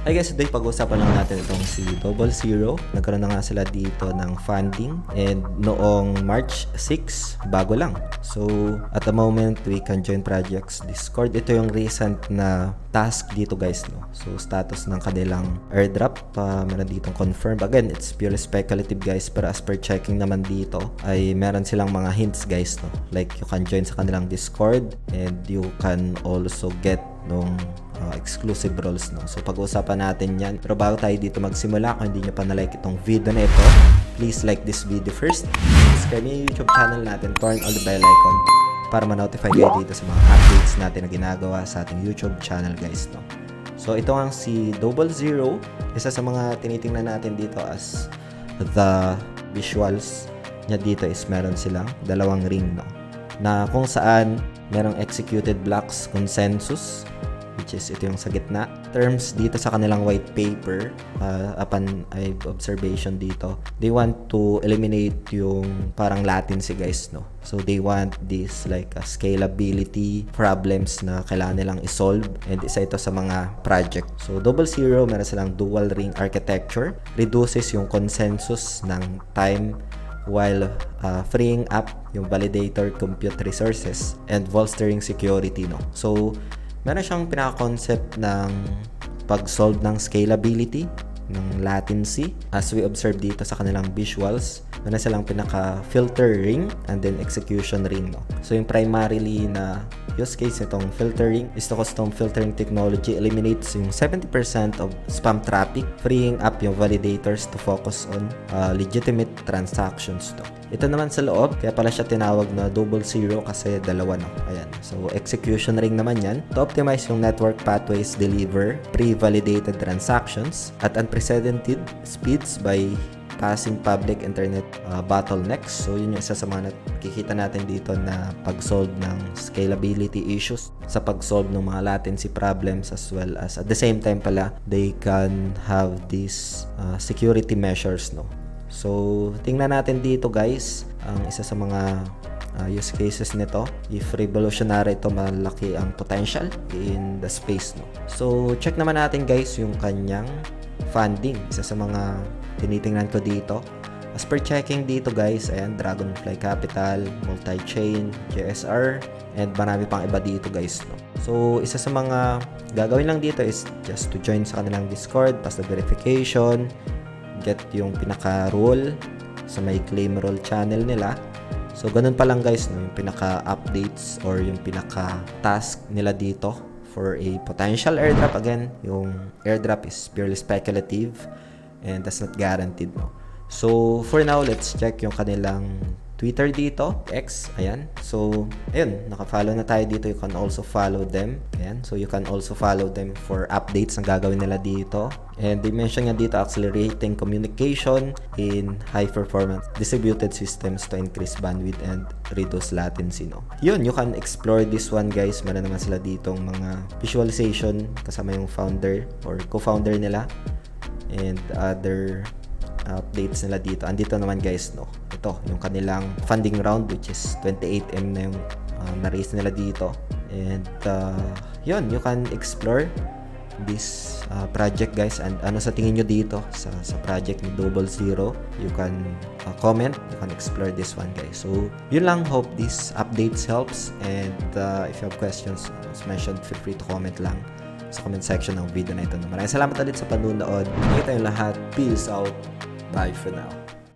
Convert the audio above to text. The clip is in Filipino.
I guess today pag-usapan lang natin itong si Double Zero. Nagkaroon na nga sila dito ng funding and noong March 6, bago lang. So at the moment, we can join projects Discord. Ito yung recent na task dito guys, no? So status ng kanilang airdrop, meron ditong confirm. Again, it's purely speculative guys, pero as per checking naman dito ay meron silang mga hints guys, no? Like you can join sa kanilang Discord and you can also get nung exclusive roles, no? So pag-uusapan natin yan. Pero bago tayo dito magsimula, kung hindi nyo pa na-like itong video na ito, please like this video first. Subscribe yung YouTube channel natin, turn on the bell icon para ma-notify kayo dito sa mga updates natin na ginagawa sa ating YouTube channel guys, no? So ito ang si Double Zero. Isa sa mga tinitingnan natin dito as the visuals niya dito is meron silang dalawang ring, no? Na kung saan merong executed blocks consensus, which is ito yung sa gitna. Terms dito sa kanilang white paper, upon observation dito, they want to eliminate yung parang latency guys, no? So they want this like a scalability problems na kailangan nilang isolve, and isa ito sa mga project. So Double Zero, meron silang dual ring architecture, reduces yung consensus ng time while freeing up yung validator compute resources and bolstering security, no? So meron siyang pinaka-concept ng pag-solve ng scalability, ng latency. As we observe dito sa kanilang visuals, meron silang pinaka-filter ring and then execution ring, no? So yung primarily na use case nitong filtering is the custom filtering technology eliminates yung 70% of spam traffic, freeing up yung validators to focus on legitimate transactions, to. Ito naman sa loob, kaya pala siya tinawag na Double Zero kasi dalawa, no? Ayan. So execution ring naman yan to optimize yung network pathways, deliver pre-validated transactions at unprecedented speeds by passing public internet bottlenecks. So yun yung isa sa mga nakikita natin dito na pag-solve ng scalability issues, sa pag-solve ng mga latency problems, as well as at the same time pala they can have these security measures, no? So tingnan natin dito guys ang isa sa mga use cases nito. If revolutionary ito, malaki ang potential in the space, no? So check naman natin guys yung kanyang funding. Isa sa mga tinitingnan ko dito, as per checking dito guys, ayan, Dragonfly Capital, Multi-Chain, JSR, and marami pang iba dito guys, no? So isa sa mga gagawin lang dito is just to join sa kanilang Discord, pass the verification, get yung pinaka-role sa may claim role channel nila. So ganun pa lang guys, no, yung pinaka-updates or yung pinaka-task nila dito for a potential airdrop. Again, yung airdrop is purely speculative and that's not guaranteed, no? So for now, let's check yung kanilang Twitter dito, X, ayan. So ayun, naka-follow na tayo dito. You can also follow them, ayan. So you can also follow them for updates na gagawin nila dito. And they mention nga dito accelerating communication in high performance distributed systems to increase bandwidth and reduce latency, no? Yun, you can explore this one guys. Meron naman sila ditong mga visualization kasama yung founder or co-founder nila and other updates nila dito. Andito naman guys, no, ito yung kanilang funding round, which is 28M na yung na-raise nila dito. And yun, you can explore this project guys, and ano sa tingin nyo dito sa project ni Double Zero. You can comment, you can explore this one guys. So yun lang, hope this updates helps, and if you have questions as mentioned, feel free to comment lang sa comment section ng video na ito. Maraming salamat ulit sa panunood. Kita yung lahat. Peace out. Bye for now.